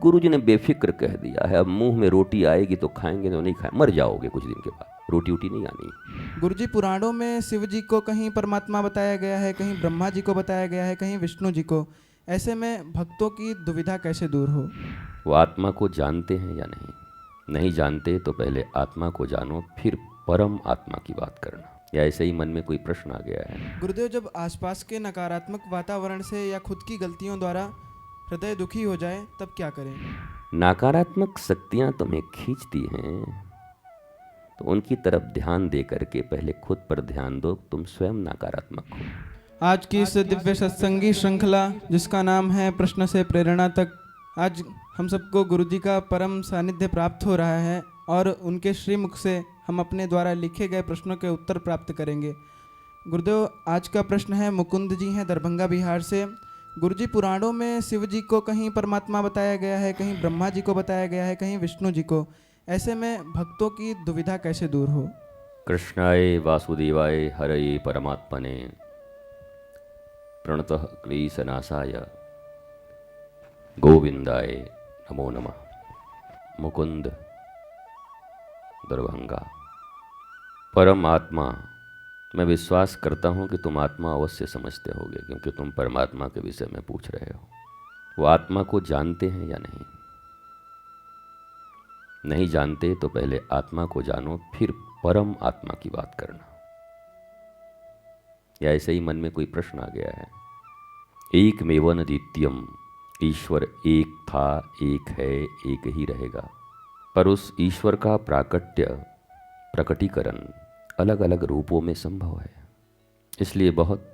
गुरुजी ने बेफिक्र कह दिया है, अब मुंह में रोटी आएगी तो खाएंगे, तो नहीं खाए मर जाओगे कुछ दिन के बाद, रोटी उटी नहीं आनी। गुरुजी पुराणों में शिव जी को कहीं परमात्मा बताया गया है, कहीं ब्रह्मा जी को बताया गया है, कहीं विष्णु जी को। ऐसे में भक्तों की दुविधा कैसे दूर हो? वो आत्मा को जानते हैं या नहीं? नहीं जानते तो पहले आत्मा को जानो, फिर परम आत्मा की बात करना। या ऐसे ही मन में कोई प्रश्न आ गया है? गुरुदेव, जब आसपास के नकारात्मक वातावरण से या खुद की गलतियों द्वारा हृदय दुखी हो जाए तब क्या करें? नकारात्मक शक्तियां तुम्हें खींचती हैं तो उनकी तरफ ध्यान दे करके पहले खुद पर ध्यान दो, तुम स्वयं नकारात्मक हो। आज की इस दिव्य सत्संगी श्रृंखला जिसका नाम है प्रश्न से प्रेरणा तक, आज हम सबको गुरुजी का परम सानिध्य प्राप्त हो रहा है और उनके श्रीमुख से हम अपने द्वारा लिखे गए प्रश्नों के उत्तर प्राप्त करेंगे। गुरुदेव, आज का प्रश्न है, मुकुंद जी हैं दरभंगा बिहार से। गुरुजी पुराणों में शिव जी को कहीं परमात्मा बताया गया है, कहीं ब्रह्मा जी को बताया गया है, कहीं विष्णु जी को। ऐसे में भक्तों की दुविधा कैसे दूर हो? कृष्णाय वासुदेवाय हरये परमात्मने प्रणतः क्लेशनाशाय गोविंदाय नमो नमः। मुकुंद, दरभंगा। परम आत्मा, मैं विश्वास करता हूँ कि तुम आत्मा अवश्य समझते होगे, क्योंकि तुम परमात्मा के विषय में पूछ रहे हो। वो आत्मा को जानते हैं या नहीं? नहीं जानते तो पहले आत्मा को जानो, फिर परम आत्मा की बात करना। या ऐसे ही मन में कोई प्रश्न आ गया है? एकमेव अद्वितीयम, ईश्वर एक था, एक है, एक ही रहेगा। पर उस ईश्वर का प्रकटीकरण अलग अलग रूपों में संभव है। इसलिए बहुत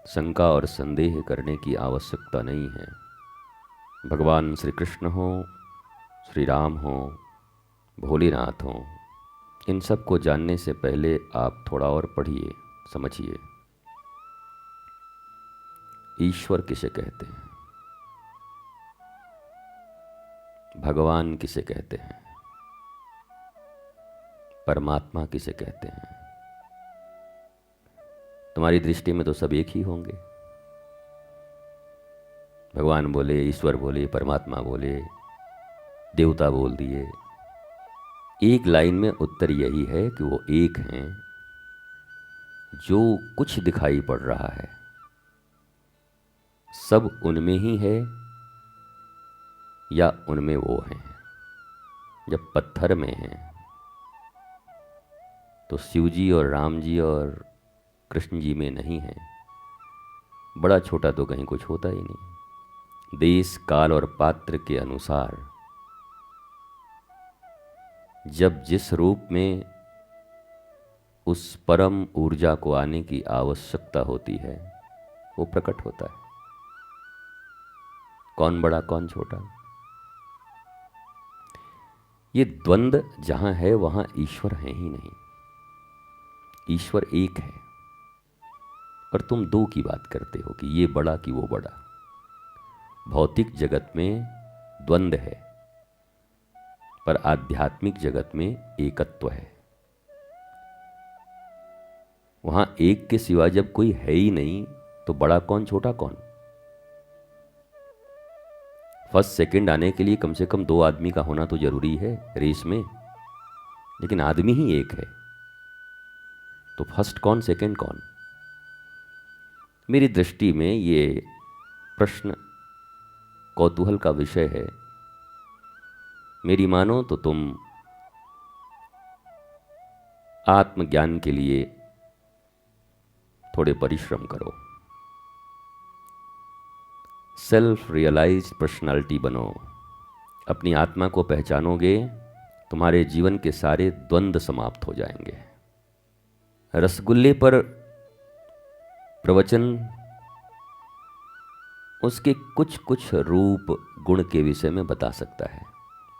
शंका और संदेह करने की आवश्यकता नहीं है। भगवान श्री कृष्ण हो, श्री राम हो, भोलेनाथ हो, इन सब को जानने से पहले आप थोड़ा और पढ़िए, समझिए। ईश्वर किसे कहते हैं? भगवान किसे कहते हैं? परमात्मा किसे कहते हैं? तुम्हारी दृष्टि में तो सब एक ही होंगे। भगवान बोले, ईश्वर बोले, परमात्मा बोले, देवता बोल दिए। एक लाइन में उत्तर यही है कि वो एक हैं। जो कुछ दिखाई पड़ रहा है सब उनमें ही है या उनमें वो हैं। जब पत्थर में हैं तो शिव जी और राम जी और कृष्ण जी में नहीं है। बड़ा छोटा तो कहीं कुछ होता ही नहीं। देश काल और पात्र के अनुसार जब जिस रूप में उस परम ऊर्जा को आने की आवश्यकता होती है वो प्रकट होता है। कौन बड़ा कौन छोटा, ये द्वंद्व जहां है वहां ईश्वर है ही नहीं। ईश्वर एक है और तुम दो की बात करते हो कि ये बड़ा कि वो बड़ा। भौतिक जगत में द्वंद्व है पर आध्यात्मिक जगत में एकत्व है। वहां एक के सिवा जब कोई है ही नहीं तो बड़ा कौन छोटा कौन। फर्स्ट सेकंड आने के लिए कम से कम दो आदमी का होना तो जरूरी है रेस में, लेकिन आदमी ही एक है तो फर्स्ट कौन सेकंड कौन। मेरी दृष्टि में ये प्रश्न कौतूहल का विषय है। मेरी मानो तो तुम आत्मज्ञान के लिए थोड़े परिश्रम करो, सेल्फ रियलाइज्ड पर्सनालिटी बनो। अपनी आत्मा को पहचानोगे, तुम्हारे जीवन के सारे द्वंद्व समाप्त हो जाएंगे। रसगुल्ले पर प्रवचन उसके कुछ कुछ रूप गुण के विषय में बता सकता है,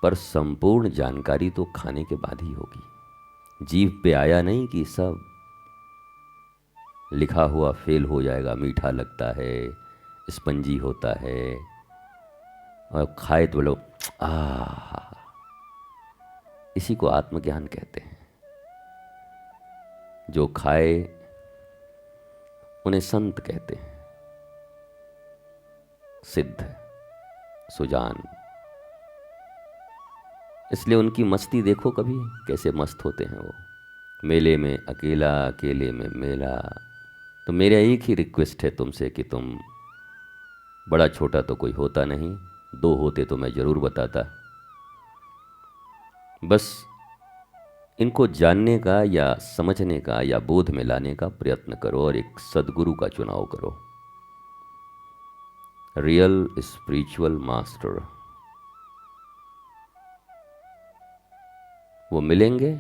पर संपूर्ण जानकारी तो खाने के बाद ही होगी। जीभ पे आया नहीं कि सब लिखा हुआ फेल हो जाएगा। मीठा लगता है, स्पंजी होता है, और खाए तो लोग आहा, इसी को आत्मज्ञान कहते हैं। जो खाए उन्हें संत कहते हैं, सिद्ध। सुजान। इसलिए उनकी मस्ती देखो कभी, कैसे मस्त होते हैं वो। मेले में अकेला, अकेले में मेला। तो मेरा एक ही रिक्वेस्ट है तुमसे कि तुम, बड़ा छोटा तो कोई होता नहीं, दो होते तो मैं ज़रूर बताता। बस इनको जानने का या समझने का या बोध में लाने का प्रयत्न करो और एक सद्गुरु का चुनाव करो। रियल स्पिरिचुअल मास्टर वो मिलेंगे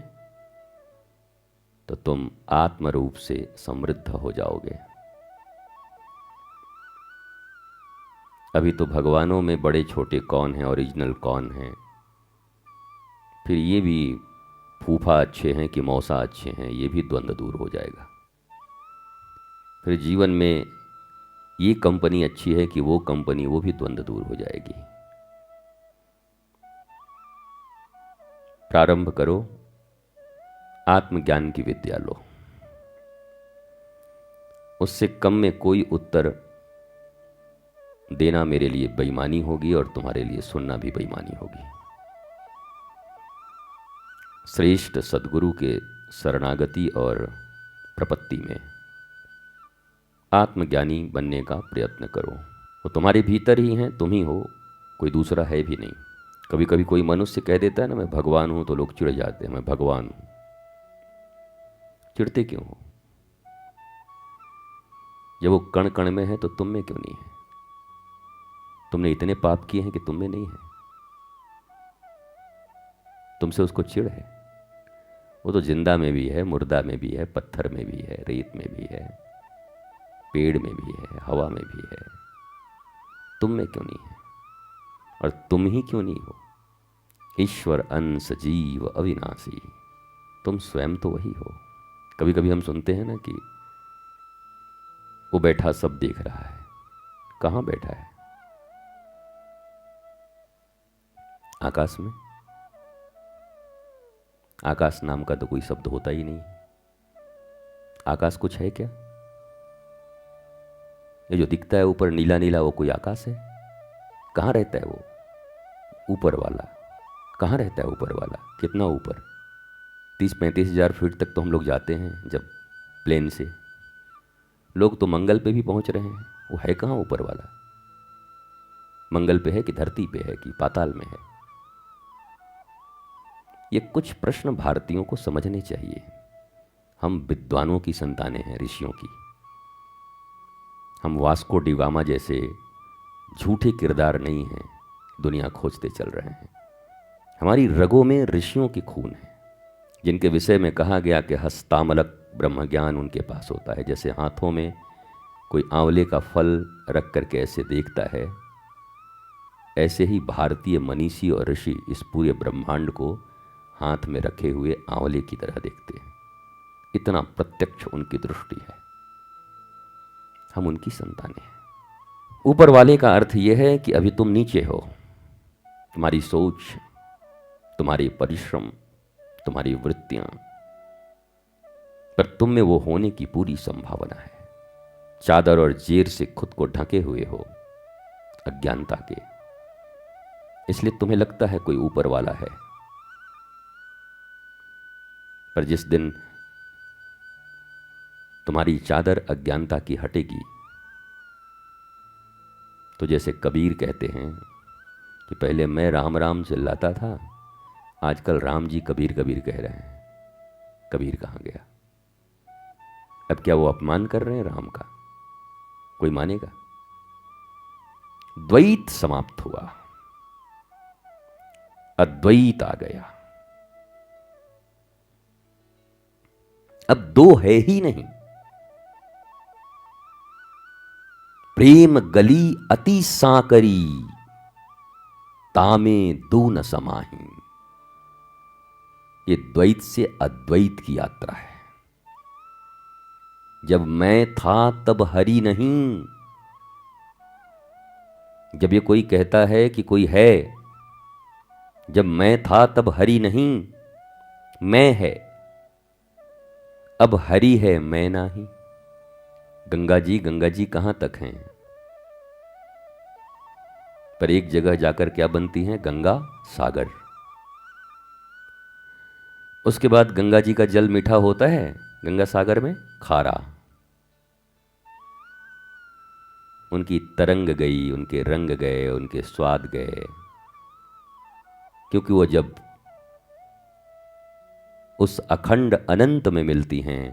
तो तुम आत्म रूप से समृद्ध हो जाओगे। अभी तो भगवानों में बड़े छोटे कौन हैं, ओरिजिनल कौन हैं, फिर ये भी फूफा अच्छे हैं कि मौसा अच्छे हैं, ये भी द्वंद्व दूर हो जाएगा। फिर जीवन में ये कंपनी अच्छी है कि वो कंपनी, वो भी द्वंद्व दूर हो जाएगी। प्रारंभ करो, आत्मज्ञान की विद्या लो। उससे कम में कोई उत्तर देना मेरे लिए बेईमानी होगी और तुम्हारे लिए सुनना भी बेईमानी होगी। श्रेष्ठ सद्गुरु के शरणागति और प्रपत्ति में आत्मज्ञानी बनने का प्रयत्न करो। वो तुम्हारे भीतर ही हैं, तुम ही हो, कोई दूसरा है भी नहीं। कभी कभी कोई मनुष्य कह देता है ना मैं भगवान हूं, तो लोग चिढ़ जाते हैं, मैं भगवान हूं। चिढ़ते क्यों हो? जब वो कण कण में है तो तुम में क्यों नहीं है? तुमने इतने पाप किए हैं कि तुम में नहीं है, तुमसे उसको चिढ़ है। वो तो जिंदा में भी है, मुर्दा में भी है, पत्थर में भी है, रेत में भी है, पेड़ में भी है, हवा में भी है। तुम में क्यों नहीं है? और तुम ही क्यों नहीं हो? ईश्वर अंश जीव अविनाशी, तुम स्वयं तो वही हो। कभी कभी हम सुनते हैं ना कि वो बैठा सब देख रहा है। कहां बैठा है? आकाश में। आकाश नाम का तो कोई शब्द होता ही नहीं। आकाश कुछ है क्या? ये जो दिखता है ऊपर नीला नीला, वो कोई आकाश है? कहाँ रहता है वो? ऊपर वाला। कहाँ रहता है ऊपर वाला? कितना ऊपर? 30-35 हज़ार फीट तक तो हम लोग जाते हैं जब प्लेन से। लोग तो मंगल पे भी पहुंच रहे हैं। वो है कहाँ ऊपर वाला? मंगल पे है कि धरती पे है कि पाताल में है? ये कुछ प्रश्न भारतीयों को समझने चाहिए। हम विद्वानों की संतानें हैं, ऋषियों की। हम वास्को डिगामा जैसे झूठे किरदार नहीं हैं, दुनिया खोजते चल रहे हैं। हमारी रगों में ऋषियों की खून है, जिनके विषय में कहा गया कि हस्तामलक ब्रह्म ज्ञान उनके पास होता है। जैसे हाथों में कोई आंवले का फल रख करके ऐसे देखता है, ऐसे ही भारतीय मनीषी और ऋषि इस पूरे ब्रह्मांड को हाथ में रखे हुए आंवले की तरह देखते हैं। इतना प्रत्यक्ष उनकी दृष्टि है। हम उनकी संतानें हैं। ऊपर वाले का अर्थ यह है कि अभी तुम नीचे हो। तुम्हारी सोच, तुम्हारी परिश्रम, तुम्हारी वृत्तियां, पर तुम में वो होने की पूरी संभावना है। चादर और जेर से खुद को ढके हुए हो अज्ञानता के, इसलिए तुम्हें लगता है कोई ऊपर वाला है। पर जिस दिन तुम्हारी चादर अज्ञानता की हटेगी, तो जैसे कबीर कहते हैं कि पहले मैं राम राम चिल्लाता था, आजकल राम जी कबीर कबीर कह रहे हैं। कबीर कहाँ गया? अब क्या वो अपमान कर रहे हैं राम का? कोई मानेगा? द्वैत समाप्त हुआ, अद्वैत आ गया। अब दो है ही नहीं। प्रेम गली अति साकरी, तामे दो न समाही। ये द्वैत से अद्वैत की यात्रा है। जब मैं था तब हरि नहीं। जब ये कोई कहता है कि कोई है, जब मैं था तब हरि नहीं, मैं है। अब हरि है, मैं नहीं। गंगा जी कहां तक हैं? पर एक जगह जाकर क्या बनती हैं? गंगा सागर। उसके बाद गंगा जी का जल मीठा होता है, गंगा सागर में खारा। उनकी तरंग गई, उनके रंग गए, उनके स्वाद गए, क्योंकि वो जब उस अखंड अनंत में मिलती हैं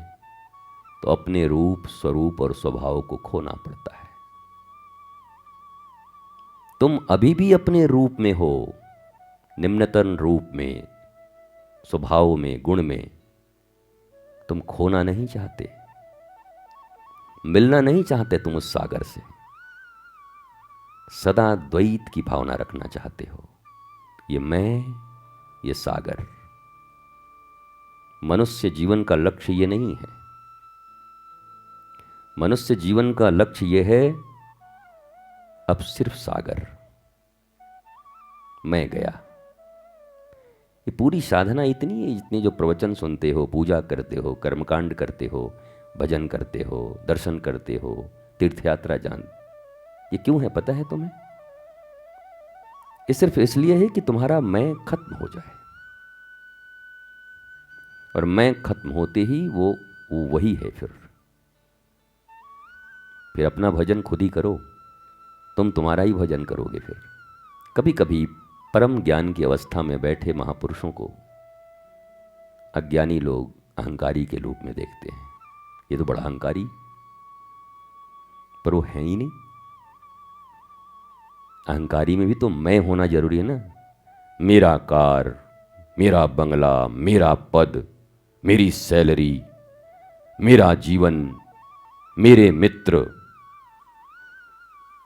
तो अपने रूप, स्वरूप और स्वभाव को खोना पड़ता है। तुम अभी भी अपने रूप में हो, निम्नतम रूप में, स्वभाव में, गुण में। तुम खोना नहीं चाहते, मिलना नहीं चाहते तुम उस सागर से। सदा द्वैत की भावना रखना चाहते हो, ये मैं, ये सागर। मनुष्य जीवन का लक्ष्य ये नहीं है। मनुष्य जीवन का लक्ष्य ये है, अब सिर्फ सागर, मैं गया। ये पूरी साधना इतनी है, इतने जो प्रवचन सुनते हो, पूजा करते हो, कर्मकांड करते हो, भजन करते हो, दर्शन करते हो, तीर्थ यात्रा जान, ये क्यों है पता है तुम्हें? ये सिर्फ इसलिए है कि तुम्हारा मैं खत्म हो जाए, और मैं खत्म होते ही वो वही है। फिर अपना भजन खुद ही करो, तुम तुम्हारा ही भजन करोगे। फिर कभी कभी परम ज्ञान की अवस्था में बैठे महापुरुषों को अज्ञानी लोग अहंकारी के रूप में देखते हैं। ये तो बड़ा अहंकारी, पर वो है ही नहीं। अहंकारी में भी तो मैं होना जरूरी है ना। मेरा कार, मेरा बंगला, मेरा पद, मेरी सैलरी, मेरा जीवन, मेरे मित्र,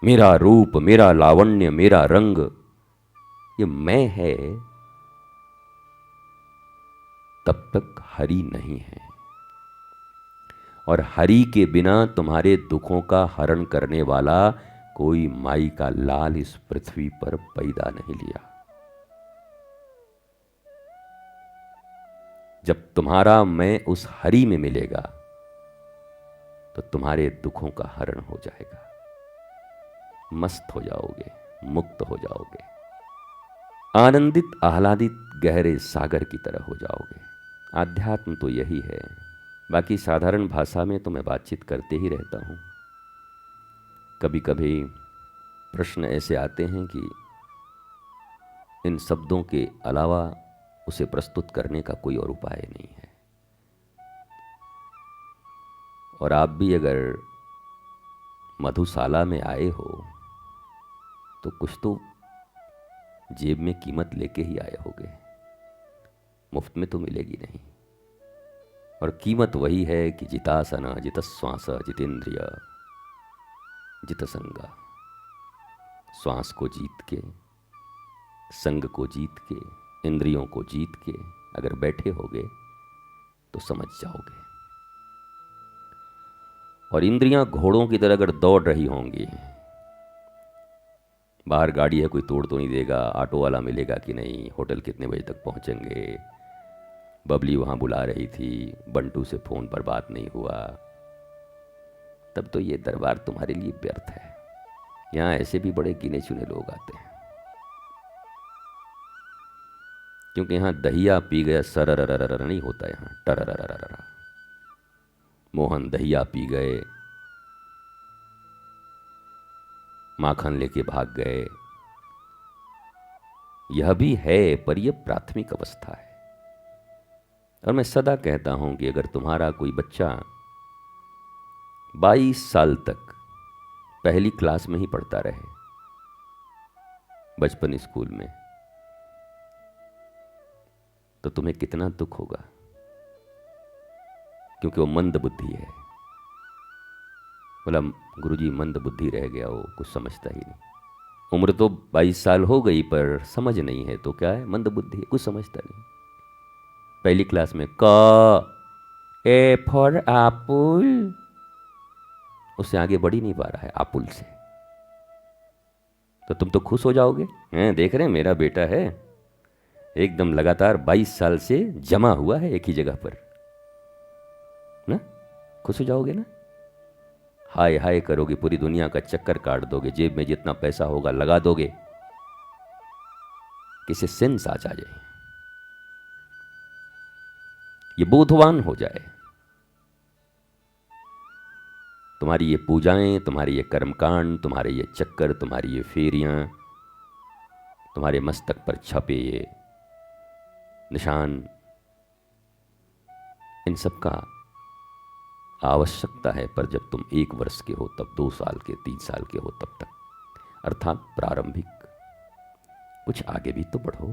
मेरा रूप, मेरा लावण्य, मेरा रंग, ये मैं है, तब तक हरि नहीं है। और हरि के बिना तुम्हारे दुखों का हरण करने वाला कोई माई का लाल इस पृथ्वी पर पैदा नहीं लिया। जब तुम्हारा मैं उस हरि में मिलेगा तो तुम्हारे दुखों का हरण हो जाएगा, मस्त हो जाओगे, मुक्त हो जाओगे, आनंदित आह्लादित गहरे सागर की तरह हो जाओगे। आध्यात्म तो यही है। बाकी साधारण भाषा में तो मैं बातचीत करते ही रहता हूँ। कभी कभी प्रश्न ऐसे आते हैं कि इन शब्दों के अलावा उसे प्रस्तुत करने का कोई और उपाय नहीं है। और आप भी अगर मधुशाला में आए हो तो कुछ तो जेब में कीमत लेके ही आए होगे, मुफ्त में तो मिलेगी नहीं। और कीमत वही है कि जितासना, जितश्वास, जितेंद्रिय, जितसंगा। श्वास को जीत के, संग को जीत के, इंद्रियों को जीत के अगर बैठे होगे तो समझ जाओगे। और इंद्रियां घोड़ों की तरह अगर दौड़ रही होंगी, बाहर गाड़ी है, कोई तोड़ तो नहीं देगा, ऑटो वाला मिलेगा कि नहीं, होटल कितने बजे तक पहुंचेंगे, बबली वहां बुला रही थी, बंटू से फोन पर बात नहीं हुआ, तब तो ये दरबार तुम्हारे लिए व्यर्थ है। यहां ऐसे भी बड़े गिने चुने लोग आते हैं, क्योंकि यहां दहिया पी गया सरर नहीं होता, यहां टरररररर। मोहन दहिया पी गए, माखन लेके भाग गए, यह भी है, पर यह प्राथमिक अवस्था है। और मैं सदा कहता हूं कि अगर तुम्हारा कोई बच्चा 22 साल तक पहली क्लास में ही पढ़ता रहे, बचपन स्कूल में, तो तुम्हें कितना दुख होगा, क्योंकि वो मंद बुद्धि है। बोला गुरुजी मंद बुद्धि रह गया, वो कुछ समझता ही नहीं। उम्र तो 22 साल हो गई पर समझ नहीं है, तो क्या है, मंद बुद्धि है, कुछ समझता नहीं। पहली क्लास में क ए फॉर एप्पल, उससे आगे बढ़ ही नहीं पा रहा है एप्पल से। तो तुम तो खुश हो जाओगे, हैं, देख रहे हैं मेरा बेटा है एकदम लगातार 22 साल से जमा हुआ है एक ही जगह पर, ना, खुश हो जाओगे ना। हाय हाय करोगे, पूरी दुनिया का चक्कर काट दोगे, जेब में जितना पैसा होगा लगा दोगे, कि इसे सेंस आ जाए, ये बोधवान हो जाए। तुम्हारी ये पूजाएं, तुम्हारी ये कर्मकांड, तुम्हारे ये चक्कर, तुम्हारी ये फेरियां, तुम्हारे मस्तक पर छपे ये निशान, इन सब का आवश्यकता है। पर जब तुम 1 वर्ष के हो तब, 2 साल के, 3 साल के हो तब तक, अर्थात प्रारंभिक, कुछ आगे भी तो बढ़ो।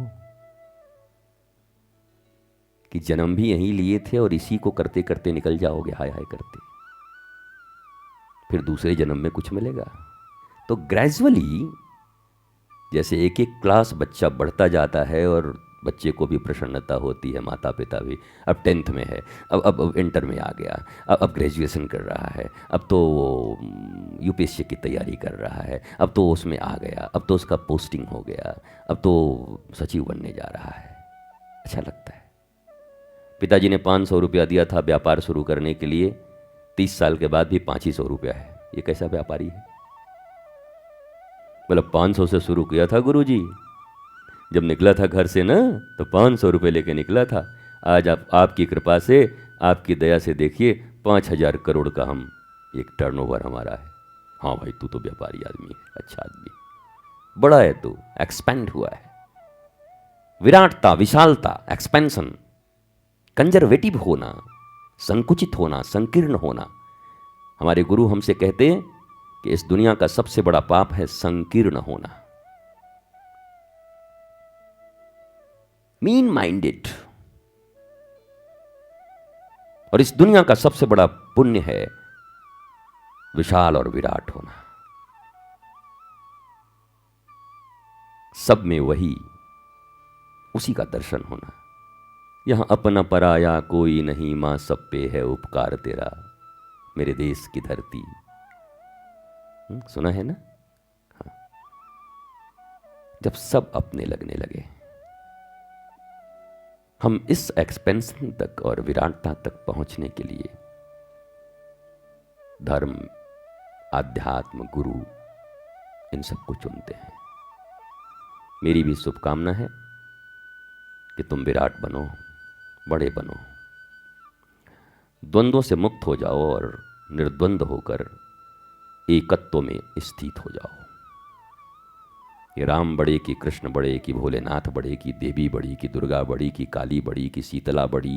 कि जन्म भी यहीं लिए थे और इसी को करते करते निकल जाओगे हाय हाय करते, फिर दूसरे जन्म में कुछ मिलेगा। तो ग्रेजुअली जैसे एक एक क्लास बच्चा बढ़ता जाता है और बच्चे को भी प्रसन्नता होती है, माता पिता भी, अब 10th में है, अब इंटर में आ गया, अब ग्रेजुएशन कर रहा है, अब तो वो यूपीएससी की तैयारी कर रहा है, अब तो उसमें आ गया, अब तो उसका पोस्टिंग हो गया, अब तो सचिव बनने जा रहा है। अच्छा लगता है। पिताजी ने 500 रुपया दिया था व्यापार शुरू करने के लिए, 30 साल के बाद भी 500 रुपया है। ये कैसा व्यापारी है? मतलब 500 से शुरू किया था गुरुजी, जब निकला था घर से ना तो 500 रुपये लेके निकला था। आज आपकी कृपा से, आपकी दया से देखिए 5000 करोड़ का हम एक टर्नओवर हमारा है। हाँ भाई, तू तो व्यापारी आदमी है, अच्छा आदमी, बड़ा है तू, एक्सपेंड हुआ है। विराटता, विशालता, एक्सपेंशन, कंजर्वेटिव होना, संकुचित होना, संकीर्ण होना। हमारे गुरु हमसे कहते हैं कि इस दुनिया का सबसे बड़ा पाप है संकीर्ण होना, मीन माइंडेड। और इस दुनिया का सबसे बड़ा पुण्य है विशाल और विराट होना। सब में वही, उसी का दर्शन होना। यहां अपना पराया कोई नहीं, मां सब पे है उपकार तेरा, मेरे देश की धरती। सुना है ना? हाँ। जब सब अपने लगने लगे, हम इस एक्सपेंशन तक और विराटता तक पहुंचने के लिए धर्म, आध्यात्म, गुरु, इन सबको चुनते हैं। मेरी भी शुभकामना है कि तुम विराट बनो, बड़े बनो, द्वंद्वों से मुक्त हो जाओ और निर्द्वंद होकर एकत्व में स्थित हो जाओ। ये राम बड़े कि कृष्ण बड़े कि भोलेनाथ बड़े कि देवी बड़ी कि दुर्गा बड़ी कि काली बड़ी कि शीतला बड़ी,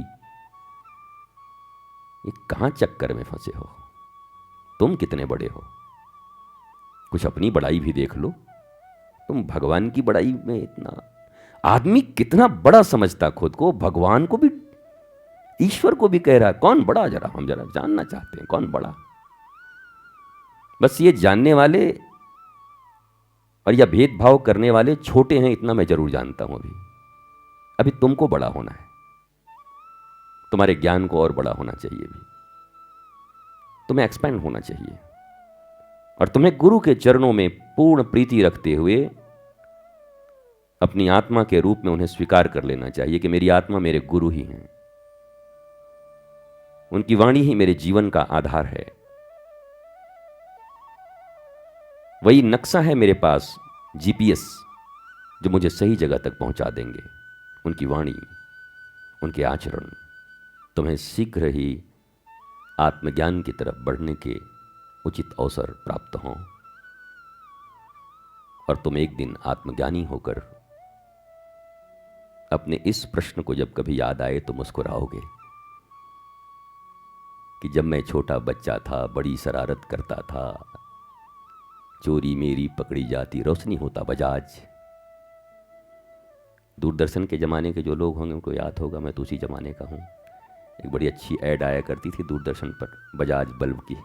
ये कहां चक्कर में फंसे हो? तुम कितने बड़े हो? कुछ अपनी बड़ाई भी देख लो। तुम भगवान की बड़ाई में इतना, आदमी कितना बड़ा समझता खुद को, भगवान को भी, ईश्वर को भी कह रहा है कौन बड़ा, जरा हम जरा जानना चाहते हैं कौन बड़ा। बस ये जानने वाले और या भेदभाव करने वाले छोटे हैं, इतना मैं जरूर जानता हूं। अभी तुमको बड़ा होना है, तुम्हारे ज्ञान को और बड़ा होना चाहिए भी, तुम्हें एक्सपेंड होना चाहिए। और तुम्हें गुरु के चरणों में पूर्ण प्रीति रखते हुए अपनी आत्मा के रूप में उन्हें स्वीकार कर लेना चाहिए कि मेरी आत्मा मेरे गुरु ही हैं, उनकी वाणी ही मेरे जीवन का आधार है। वही नक्शा है मेरे पास, जीपीएस, जो मुझे सही जगह तक पहुंचा देंगे। उनकी वाणी, उनके आचरण तुम्हें शीघ्र ही आत्मज्ञान की तरफ बढ़ने के उचित अवसर प्राप्त हों और तुम एक दिन आत्मज्ञानी होकर अपने इस प्रश्न को जब कभी याद आए तो मुस्कुराओगे कि जब मैं छोटा बच्चा था बड़ी शरारत करता था, चोरी मेरी पकड़ी जाती, रोशनी होता बजाज। दूरदर्शन के ज़माने के जो लोग होंगे उनको याद होगा, मैं तो उसी ज़माने का हूँ। एक बड़ी अच्छी ऐड आया करती थी दूरदर्शन पर बजाज बल्ब की।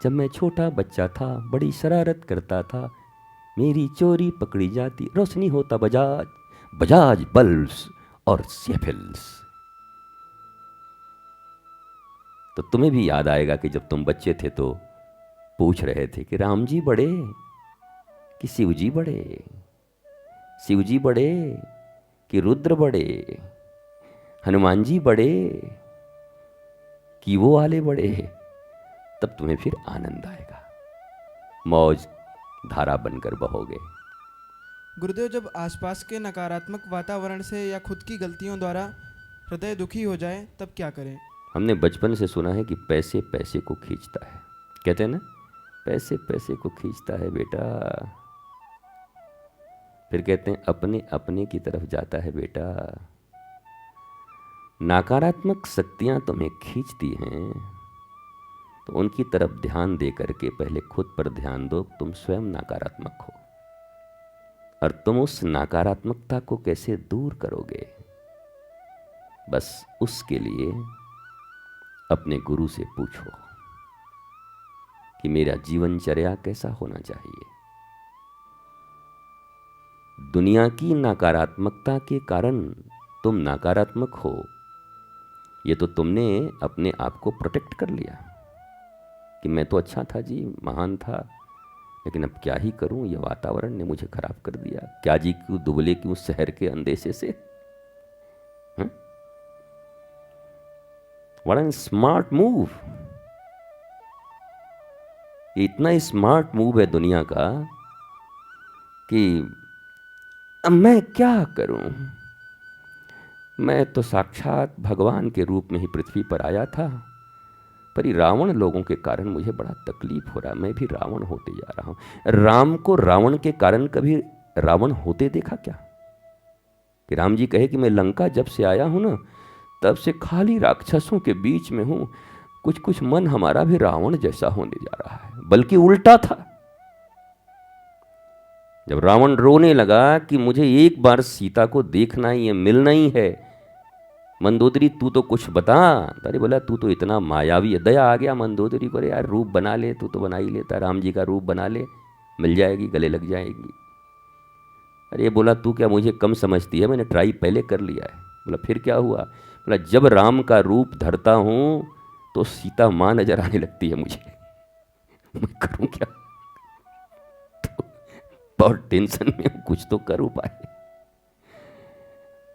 जब मैं छोटा बच्चा था बड़ी शरारत करता था, मेरी चोरी पकड़ी जाती, रोशनी होता बजाज, बजाज बल्ब्स और सेफिल्स। तो तुम्हें भी याद आएगा कि जब तुम बच्चे थे तो पूछ रहे थे कि राम जी बड़े कि शिव जी बड़े, शिव जी बड़े कि रुद्र बड़े, हनुमान जी बड़े कि वो वाले बड़े। तब तुम्हें फिर आनंद आएगा, मौज धारा बनकर बहोगे। गुरुदेव, जब आसपास के नकारात्मक वातावरण से या खुद की गलतियों द्वारा हृदय दुखी हो जाए तब क्या करें? हमने बचपन से सुना है कि पैसे पैसे को खींचता है, कहते हैं ना, पैसे पैसे को खींचता है बेटा। फिर कहते हैं अपने अपने की तरफ जाता है बेटा। नकारात्मक शक्तियां तुम्हें खींचती हैं तो उनकी तरफ ध्यान दे करके पहले खुद पर ध्यान दो। तुम स्वयं नकारात्मक हो और तुम उस नकारात्मकता को कैसे दूर करोगे, बस उसके लिए अपने गुरु से पूछो कि मेरा जीवनचर्या कैसा होना चाहिए। दुनिया की नकारात्मकता के कारण तुम नकारात्मक हो, ये तो तुमने अपने आप को प्रोटेक्ट कर लिया कि मैं तो अच्छा था जी, महान था, लेकिन अब क्या ही करूं, ये वातावरण ने मुझे खराब कर दिया। क्या जी क्यों दुबले क्यों शहर के अंदेशे से। What an smart move. ये इतना स्मार्ट मूव है दुनिया का कि अब मैं क्या करूं, मैं तो साक्षात भगवान के रूप में ही पृथ्वी पर आया था, पर ये रावण लोगों के कारण मुझे बड़ा तकलीफ हो रहा है, मैं भी रावण होते जा रहा हूं। राम को रावण के कारण कभी रावण होते देखा क्या? कि राम जी कहे कि मैं लंका जब से आया हूं ना, तब से खाली राक्षसों के बीच में हूं, कुछ कुछ मन हमारा भी रावण जैसा होने जा रहा है। बल्कि उल्टा था। जब रावण रोने लगा कि मुझे एक बार सीता को देखना ही है, मिलना ही है, मंदोदरी तू तो कुछ बता। अरे बोला तू तो इतना मायावी है। दया आ गया मंदोदरी को, यार रूप बना ले, तू तो बना ही लेता, राम जी का रूप बना ले, मिल जाएगी, गले लग जाएगी। अरे बोला तू क्या मुझे कम समझती है, मैंने ट्राई पहले कर लिया है। बोला फिर क्या हुआ? बोला जब राम का रूप धरता हूं तो सीता माँ नजर आने लगती है मुझे, मैं करूं क्या? तो बहुत टेंशन में हूं, कुछ तो कर उपाय।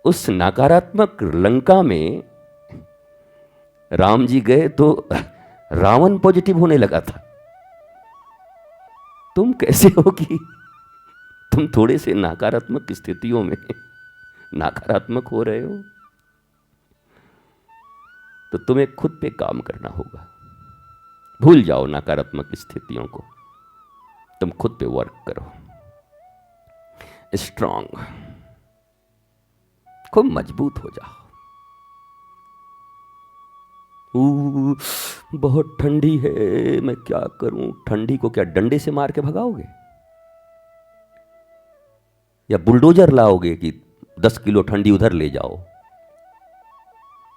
उस नकारात्मक लंका में राम जी गए तो रावण पॉजिटिव होने लगा था। तुम कैसे हो कि तुम थोड़े से नकारात्मक स्थितियों में नकारात्मक हो रहे हो? तो तुम्हें खुद पे काम करना होगा। भूल जाओ नकारात्मक स्थितियों को, तुम खुद पे वर्क करो। स्ट्रांग, खूब मजबूत हो जाओ। बहुत ठंडी है, मैं क्या करूं? ठंडी को क्या डंडे से मार के भगाओगे या बुलडोजर लाओगे कि 10 किलो ठंडी उधर ले जाओ?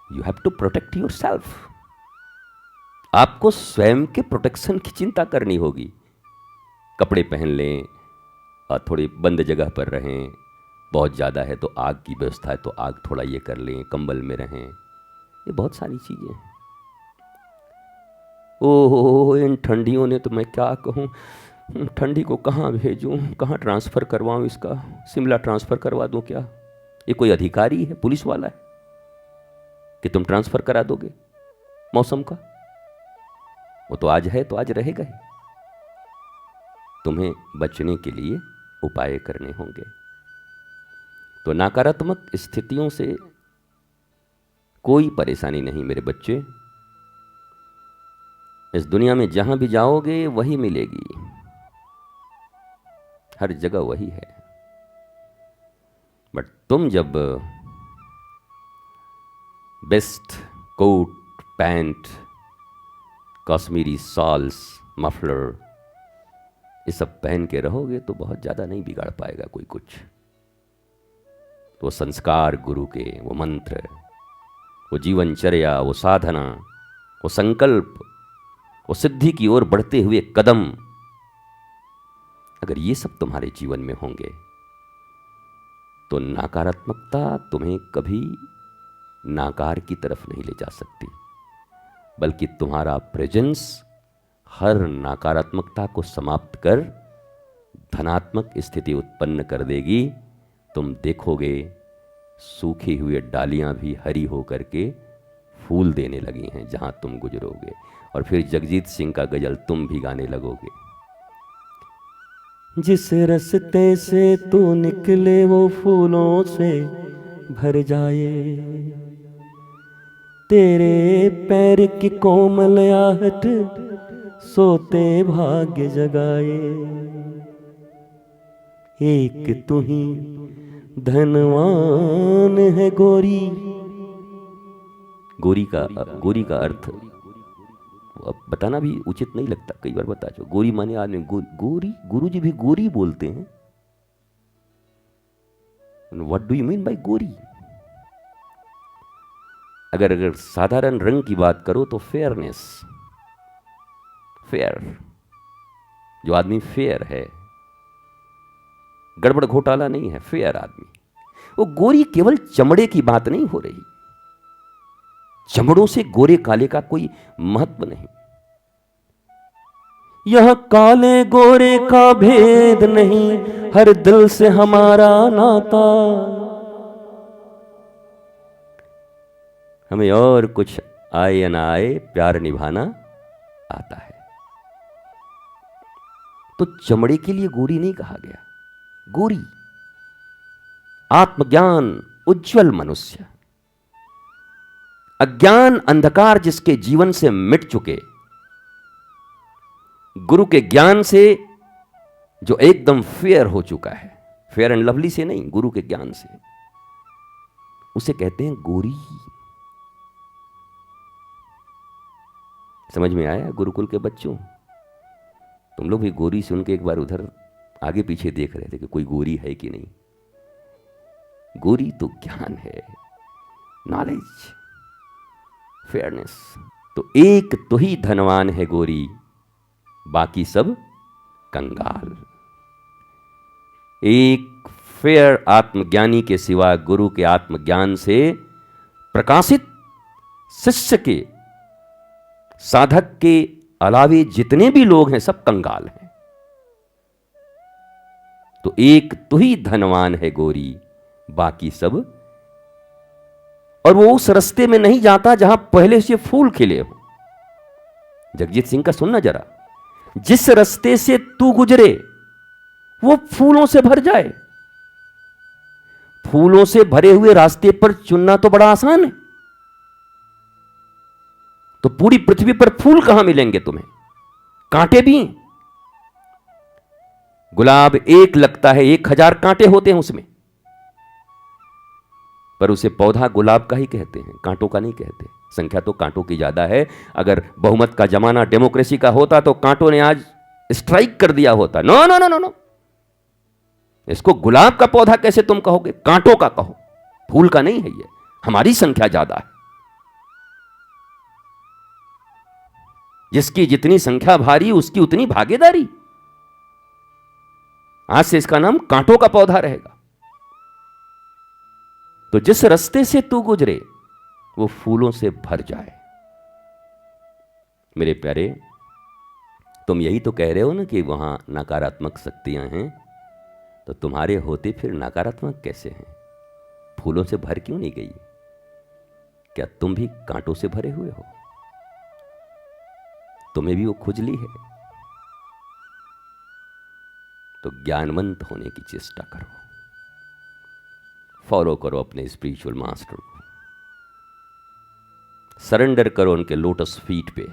You have to protect yourself. आपको स्वयं के प्रोटेक्शन की चिंता करनी होगी। कपड़े पहन लें और थोड़ी बंद जगह पर रहें। बहुत ज़्यादा है तो आग की व्यवस्था है तो आग थोड़ा ये कर लें, कंबल में रहें। ये बहुत सारी चीज़ें हैं। ओहो, इन ठंडियों ने तो मैं क्या कहूँ, ठंडी को कहाँ भेजूँ, कहाँ ट्रांसफ़र करवाऊँ इसका? शिमला ट्रांसफ़र करवा दूँ क्या? ये कोई अधिकारी है, पुलिस वाला है कि तुम ट्रांसफ़र करा दोगे मौसम का? वो तो आज है तो आज रहेगा ही। तुम्हें बचने के लिए उपाय करने होंगे। तो नकारात्मक स्थितियों से कोई परेशानी नहीं मेरे बच्चे। इस दुनिया में जहां भी जाओगे वही मिलेगी, हर जगह वही है। बट तुम जब best coat, pant, Kashmiri shawls, muffler ये सब पहन के रहोगे तो बहुत ज़्यादा नहीं बिगाड़ पाएगा कोई कुछ। वो संस्कार गुरु के, वो मंत्र, वो जीवनचर्या, वो साधना, वो संकल्प, वो सिद्धि की ओर बढ़ते हुए कदम, अगर ये सब तुम्हारे जीवन में होंगे तो नकारात्मकता तुम्हें कभी नाकार की तरफ नहीं ले जा सकती, बल्कि तुम्हारा प्रेजेंस हर नकारात्मकता को समाप्त कर धनात्मक स्थिति उत्पन्न कर देगी। तुम देखोगे सूखी हुई डालियां भी हरी होकर के फूल देने लगी हैं जहां तुम गुजरोगे, और फिर जगजीत सिंह का गजल तुम भी गाने लगोगे। जिस रास्ते से तू निकले वो फूलों से भर जाए, तेरे पैर की कोमल आहट सोते भाग्य जगाए। एक तू ही धनवान है गोरी। गोरी का अर्थ अब बताना भी उचित नहीं लगता, कई बार बता चो। गोरी माने आदमी, गोरी, गुरुजी भी गोरी बोलते हैं। What do you mean by गोरी? अगर साधारण रंग की बात करो तो फेयरनेस, फेयर, जो आदमी फेयर है, गड़बड़ घोटाला नहीं है, फेयर आदमी। वो गोरी केवल चमड़े की बात नहीं हो रही, चमड़ों से गोरे काले का कोई महत्व नहीं। यह काले गोरे का भेद नहीं, हर दिल से हमारा नाता। हमें और कुछ आए या ना आए, प्यार निभाना आता है। तो चमड़े के लिए गोरी नहीं कहा गया। गोरी आत्मज्ञान, उज्जवल मनुष्य, अज्ञान अंधकार जिसके जीवन से मिट चुके, गुरु के ज्ञान से जो एकदम फेयर हो चुका है, फेयर एंड लवली से नहीं, गुरु के ज्ञान से, उसे कहते हैं गोरी। समझ में आया गुरुकुल के बच्चों? तुम लोग भी गोरी सुन के एक बार उधर आगे पीछे देख रहे थे कि कोई गोरी है कि नहीं। गोरी तो ज्ञान है, नॉलेज, फेयरनेस। तो एक तो ही धनवान है गोरी, बाकी सब कंगाल। एक फेयर आत्मज्ञानी के सिवा गुरु के आत्मज्ञान से प्रकाशित शिष्य के, साधक के अलावे जितने भी लोग हैं सब कंगाल हैं। तो एक तो ही धनवान है गोरी, बाकी सब। और वो उस रास्ते में नहीं जाता जहां पहले से फूल खिले हो। जगजीत सिंह का सुनना जरा, जिस रास्ते से तू गुजरे वो फूलों से भर जाए। फूलों से भरे हुए रास्ते पर चुनना तो बड़ा आसान है। तो पूरी पृथ्वी पर फूल कहां मिलेंगे तुम्हें? कांटे भी। गुलाब एक लगता है, 1000 कांटे होते हैं उसमें, पर उसे पौधा गुलाब का ही कहते हैं, कांटों का नहीं कहते। संख्या तो कांटों की ज्यादा है। अगर बहुमत का जमाना डेमोक्रेसी का होता तो कांटों ने आज स्ट्राइक कर दिया होता। No no no no no, इसको गुलाब का पौधा कैसे तुम कहोगे? कांटों का कहो, फूल का नहीं है ये। हमारी संख्या ज्यादा है। जिसकी जितनी संख्या भारी उसकी उतनी भागीदारी। आज से इसका नाम कांटों का पौधा रहेगा। तो जिस रास्ते से तू गुजरे वो फूलों से भर जाए। मेरे प्यारे, तुम यही तो कह रहे हो ना कि वहां नकारात्मक शक्तियां हैं, तो तुम्हारे होते फिर नकारात्मक कैसे हैं? फूलों से भर क्यों नहीं गई? क्या तुम भी कांटों से भरे हुए हो? तुम्हें भी वो खुजली है? तो ज्ञानवंत होने की चेष्टा करो, फॉलो करो अपने स्पिरिचुअल मास्टर को, सरेंडर करो उनके लोटस फीट पे,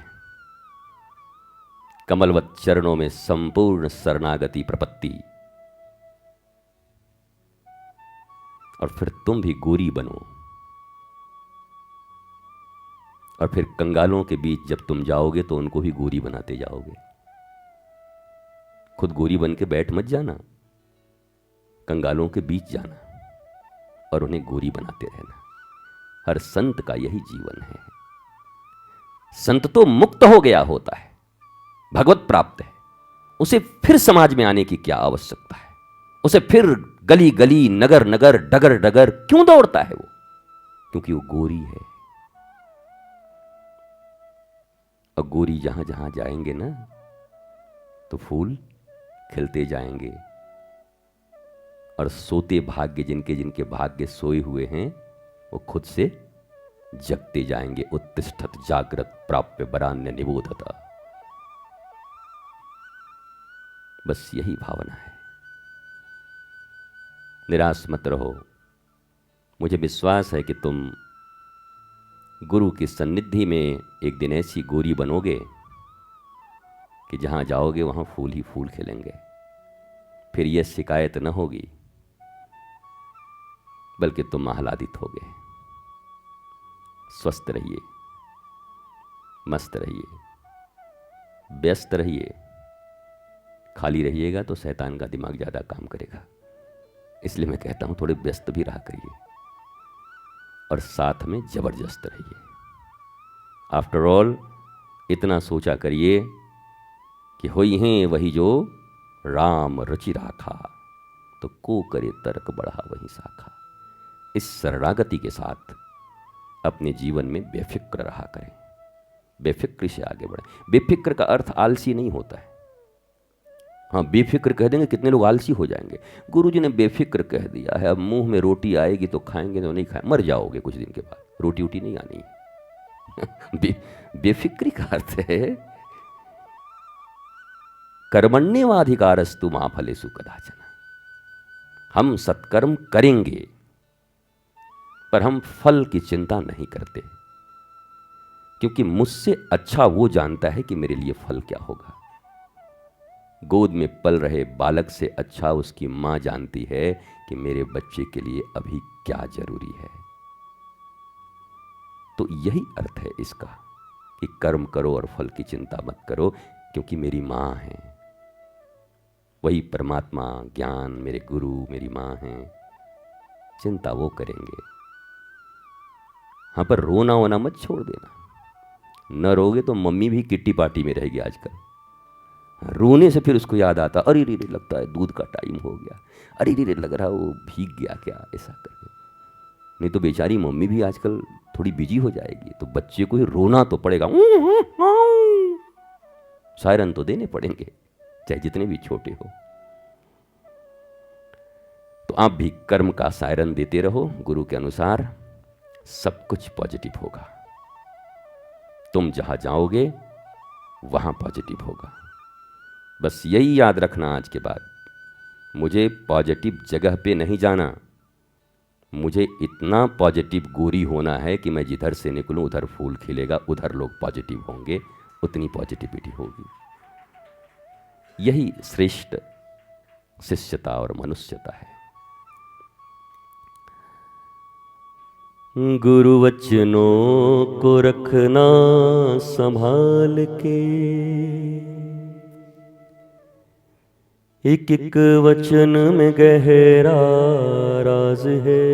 कमलवत चरणों में संपूर्ण शरणागति प्रपत्ति। और फिर तुम भी गोरी बनो। और फिर कंगालों के बीच जब तुम जाओगे तो उनको भी गोरी बनाते जाओगे। खुद गोरी बन के बैठ मत जाना, कंगालों के बीच जाना और उन्हें गोरी बनाते रहना। हर संत का यही जीवन है। संत तो मुक्त हो गया होता है, भगवत प्राप्त है, उसे फिर समाज में आने की क्या आवश्यकता है? उसे फिर गली गली, नगर नगर, डगर डगर क्यों दौड़ता है वो? क्योंकि वो गोरी है। और गोरी जहां जहां जाएंगे ना तो फूल खिलते जाएंगे। और सोते भाग्य, जिनके जिनके भाग्य सोए हुए हैं, वो खुद से जगते जाएंगे। उत्तिष्ठत जागृत प्राप्य वरान्य निबोधता। बस यही भावना है। निराश मत रहो। मुझे विश्वास है कि तुम गुरु की सन्निधि में एक दिन ऐसी गोरी बनोगे कि जहाँ जाओगे वहाँ फूल ही फूल खिलेंगे। फिर यह शिकायत न होगी, बल्कि तुम आह्लादित होगे। स्वस्थ रहिए, मस्त रहिए, व्यस्त रहिए। खाली रहिएगा तो शैतान का दिमाग ज़्यादा काम करेगा। इसलिए मैं कहता हूँ थोड़े व्यस्त भी रहा करिए और साथ में जबरदस्त रहिए। आफ्टर ऑल इतना सोचा करिए कि होई हैं वही जो राम रचि राखा, तो को करे तर्क बढ़ा वही शाखा। इस शरणागति के साथ अपने जीवन में बेफिक्र रहा करें, बेफिक्र से आगे बढ़ें। बेफिक्र का अर्थ आलसी नहीं होता है। हाँ, बेफिक्र कह देंगे कितने लोग आलसी हो जाएंगे। गुरुजी ने बेफिक्र कह दिया है, अब मुंह में रोटी आएगी तो खाएंगे, तो नहीं खाए मर जाओगे कुछ दिन के बाद, रोटी वोटी नहीं आनी बेफिक्री का अर्थ है कर्मण्येवाधिकारस्तु मा फलेषु कदाचन। हम सत्कर्म करेंगे पर हम फल की चिंता नहीं करते, क्योंकि मुझसे अच्छा वो जानता है कि मेरे लिए फल क्या होगा। गोद में पल रहे बालक से अच्छा उसकी मां जानती है कि मेरे बच्चे के लिए अभी क्या जरूरी है। तो यही अर्थ है इसका कि कर्म करो और फल की चिंता मत करो, क्योंकि मेरी मां है, वही परमात्मा ज्ञान मेरे गुरु मेरी मां हैं, चिंता वो करेंगे। हाँ, पर रोना वोना मत छोड़ देना। न रोगे तो मम्मी भी किट्टी पार्टी में रहेगी आजकल। रोने से फिर उसको याद आता, अरे रे रे लगता है दूध का टाइम हो गया, अरे रे रे लग रहा वो भीग गया क्या, ऐसा करके। नहीं तो बेचारी मम्मी भी आजकल थोड़ी बिजी हो जाएगी, तो बच्चे को ही रोना तो पड़ेगा, सायरन तो देने पड़ेंगे चाहे जितने भी छोटे हो। तो आप भी कर्म का सायरन देते रहो गुरु के अनुसार, सब कुछ पॉजिटिव होगा। तुम जहां जाओगे वहां पॉजिटिव होगा। बस यही याद रखना आज के बाद, मुझे पॉजिटिव जगह पे नहीं जाना, मुझे इतना पॉजिटिव गोरी होना है कि मैं जिधर से निकलूं उधर फूल खिलेगा, उधर लोग पॉजिटिव होंगे, उतनी पॉजिटिविटी होगी। यही श्रेष्ठ शिष्यता और मनुष्यता है। गुरु वचनों को रखना संभाल के, एक एक वचन में गहरा राज है।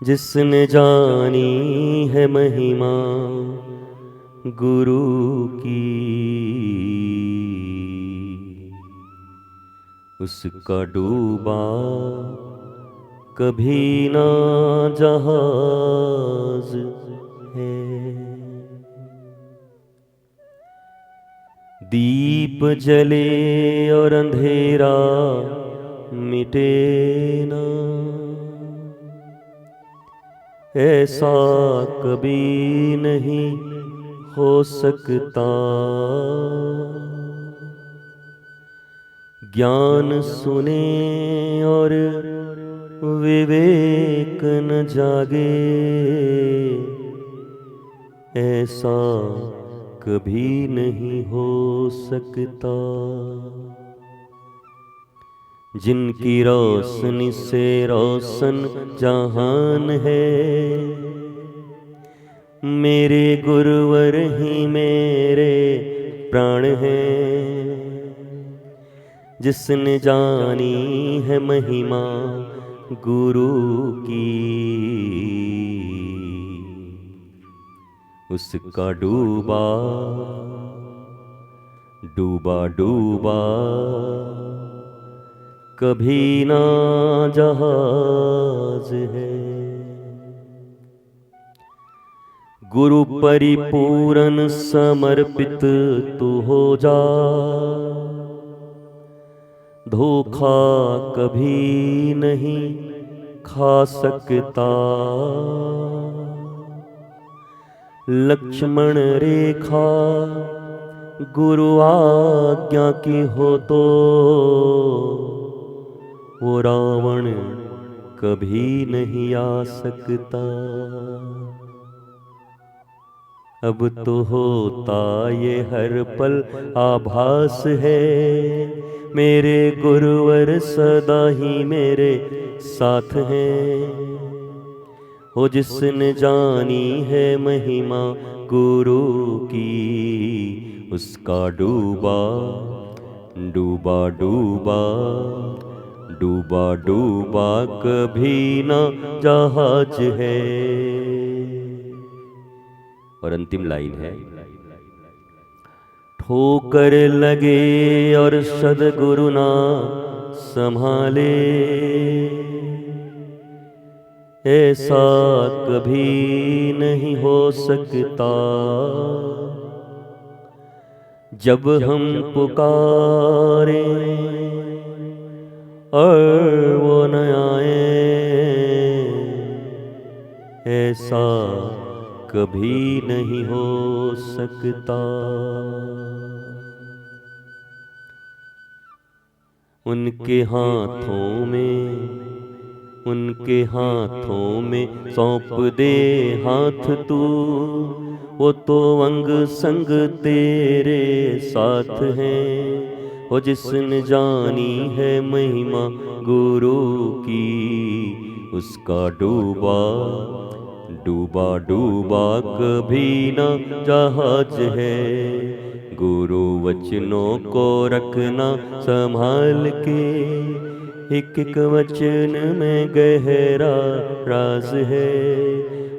जिसने जानी है महिमा गुरु की, उसका डूबा कभी ना जहाज है। दीप जले और अंधेरा मिटे ना, ऐसा कभी नहीं हो सकता। ज्ञान सुने और विवेक न जागे, ऐसा कभी नहीं हो सकता। जिनकी रोशनी से रोशन जहान है, मेरे गुरुवर ही मेरे प्राण हैं। जिसने जानी है महिमा गुरु की, उसका डूबा डूबा डूबा कभी ना जहाज है। गुरु परिपूर्ण समर्पित तू हो जा, धोखा कभी नहीं खा सकता। लक्ष्मण रेखा गुरु आज्ञा की हो तो वो रावण कभी नहीं आ सकता। अब तो होता ये हर पल आभास है, मेरे गुरुवर सदा ही मेरे साथ हैं। हो जिसने जानी है महिमा गुरु की, उसका डूबा डूबा डूबा डूबा डूबा कभी ना जहाज है। और अंतिम लाइन है, ठोकर लगे और सद्गुरु ना संभाले, ऐसा कभी नहीं हो सकता। जब हम पुकारे और वो न आए, ऐसा कभी नहीं हो सकता। उनके हाथों में सौंप दे हाथ तू, वो तो अंग संग तेरे साथ हैं। हो जिसने जानी है महिमा गुरु की, उसका डूबा डूबा डूबा कभी न जहाज है। गुरु वचनों को रखना संभाल के, एक एक वचन में गहरा राज है।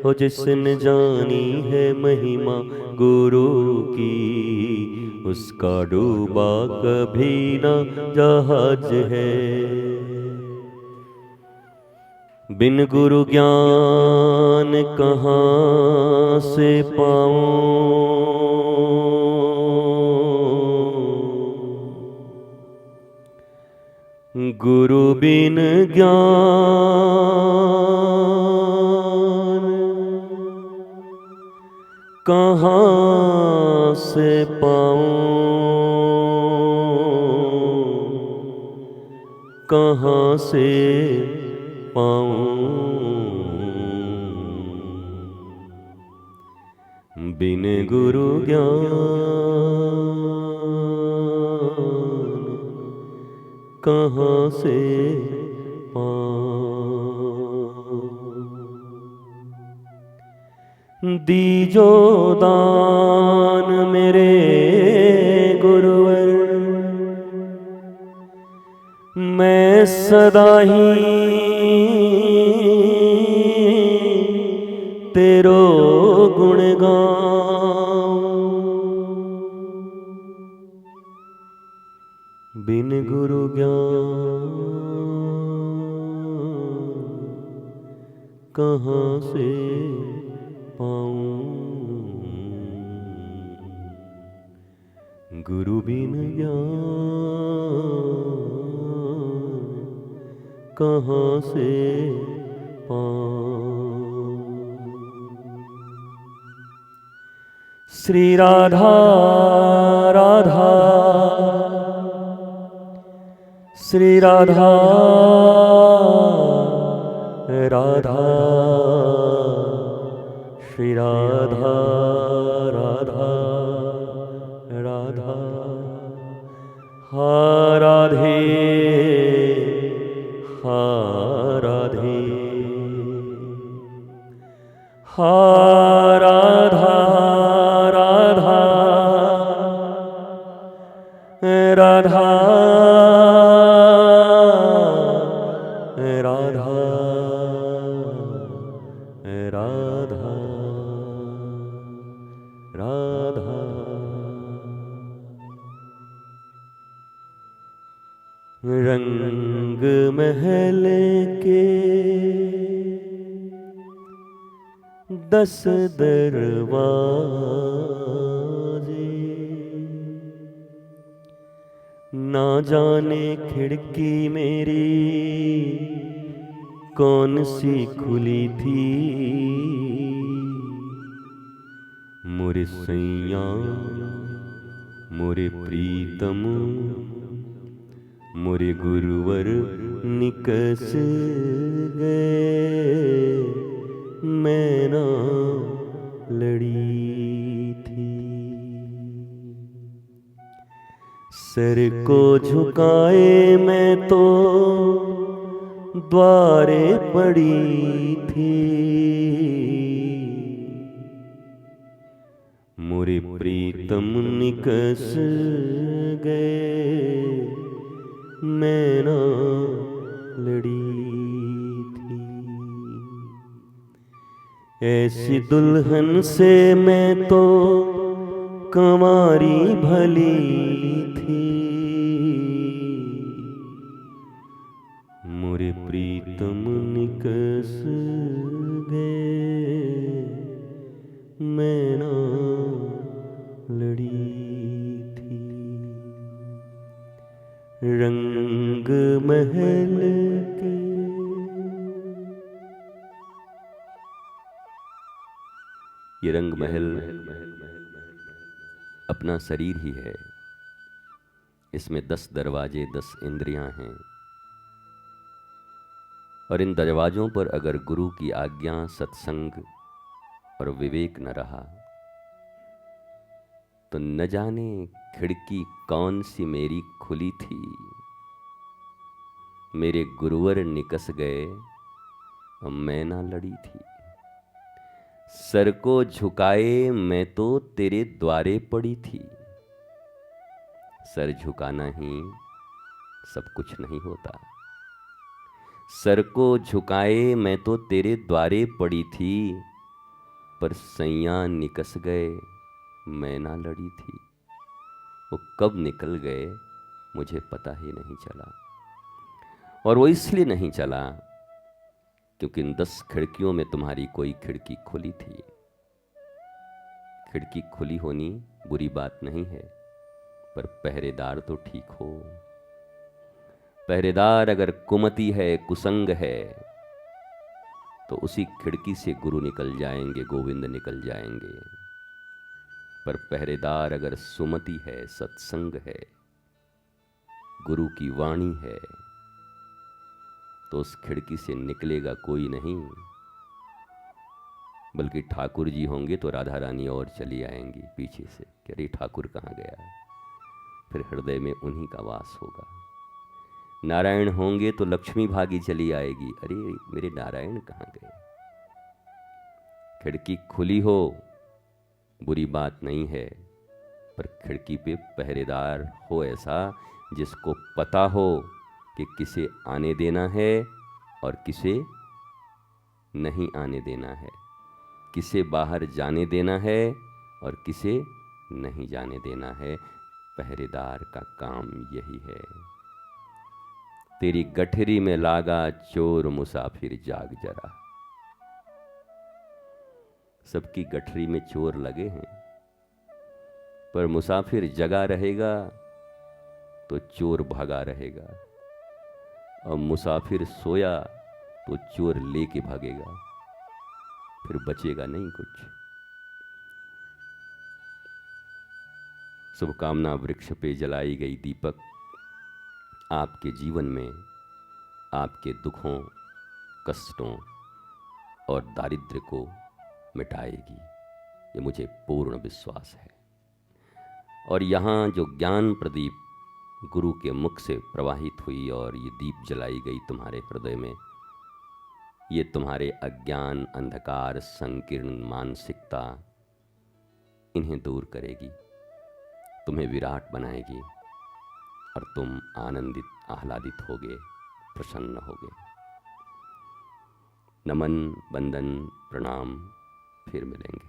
हो जिसने जानी है महिमा गुरु की, उसका डूबा कभी न जहाज है। बिन गुरु ज्ञान कहाँ से पाऊं, गुरु बिन ज्ञान कहाँ से पाऊं, कहाँ से पाऊं। बिन गुरु ज्ञान कहाँ से पाऊं। दीजो दान मेरे गुरुवर, मैं सदा ही तेरो गुण गाऊं। बिन गुरु ज्ञान कहाँ से पाऊं। गुरु बिन ज्ञान कहाँ से पाऊं। श्री राधा राधा श्री राधा राधा श्री राधा राधा राधा। हा राधे हा राधे हा राधा राधा राधा राधा राधा राधा। रंग महल के 10 दरवाजे, ना जाने खिड़की मेरी कौन सी खुली थी। मोरे सैया मोरे प्रीतम मोरे गुरुवर निकस गए, मैं ना लड़ी थी। सर को झुकाए मैं तो द्वारे पड़ी थी, मोरे प्रीतम निकस गए, मैं ना लड़ी थी। ऐसी दुल्हन से मैं तो कंवारी भली थी, मोरे प्रीतम निकस गए, मैं ना लड़ी थी। रंग महल के ये रंग महल अपना शरीर ही है। इसमें 10 दरवाजे 10 इंद्रियां हैं, और इन दरवाजों पर अगर गुरु की आज्ञा, सत्संग और विवेक न रहा तो न जाने खिड़की कौन सी मेरी खुली थी। मेरे गुरुवर निकस गए और मैं ना लड़ी थी। सर को झुकाए मैं तो तेरे द्वारे पड़ी थी। सर झुकाना ही सब कुछ नहीं होता। सर को झुकाए मैं तो तेरे द्वारे पड़ी थी, पर सैया निकस गए मैं ना लड़ी थी। वो कब निकल गए मुझे पता ही नहीं चला, और वो इसलिए नहीं चला क्योंकि इन 10 खिड़कियों में तुम्हारी कोई खिड़की खुली थी। खिड़की खुली होनी बुरी बात नहीं है, पर पहरेदार तो ठीक हो। पहरेदार अगर कुमति है, कुसंग है, तो उसी खिड़की से गुरु निकल जाएंगे, गोविंद निकल जाएंगे। पर पहरेदार अगर सुमति है, सत्संग है, गुरु की वाणी है, तो उस खिड़की से निकलेगा कोई नहीं, बल्कि ठाकुर जी होंगे तो राधा रानी और चली आएंगी पीछे से कि अरे ठाकुर कहाँ गया। फिर हृदय में उन्हीं का वास होगा। नारायण होंगे तो लक्ष्मी भागी चली आएगी, अरे मेरे नारायण कहाँ गए। खिड़की खुली हो बुरी बात नहीं है, पर खिड़की पे पहरेदार हो ऐसा जिसको पता हो कि किसे आने देना है और किसे नहीं आने देना है, किसे बाहर जाने देना है और किसे नहीं जाने देना है। पहरेदार का काम यही है। तेरी गठरी में लागा चोर मुसाफिर जाग जरा। सबकी गठरी में चोर लगे हैं, पर मुसाफिर जगा रहेगा तो चोर भागा रहेगा, और मुसाफिर सोया तो चोर लेके भागेगा, फिर बचेगा नहीं कुछ। शुभकामना वृक्ष पे जलाई गई दीपक आपके जीवन में आपके दुखों, कष्टों और दारिद्र्य को मिटाएगी, ये मुझे पूर्ण विश्वास है। और यहाँ जो ज्ञान प्रदीप गुरु के मुख से प्रवाहित हुई और ये दीप जलाई गई तुम्हारे हृदय में, ये तुम्हारे अज्ञान, अंधकार, संकीर्ण मानसिकता इन्हें दूर करेगी, तुम्हें विराट बनाएगी, और तुम आनंदित, आह्लादित होगे, प्रसन्न होगे। नमन, वंदन, प्रणाम, फिर मिलेंगे।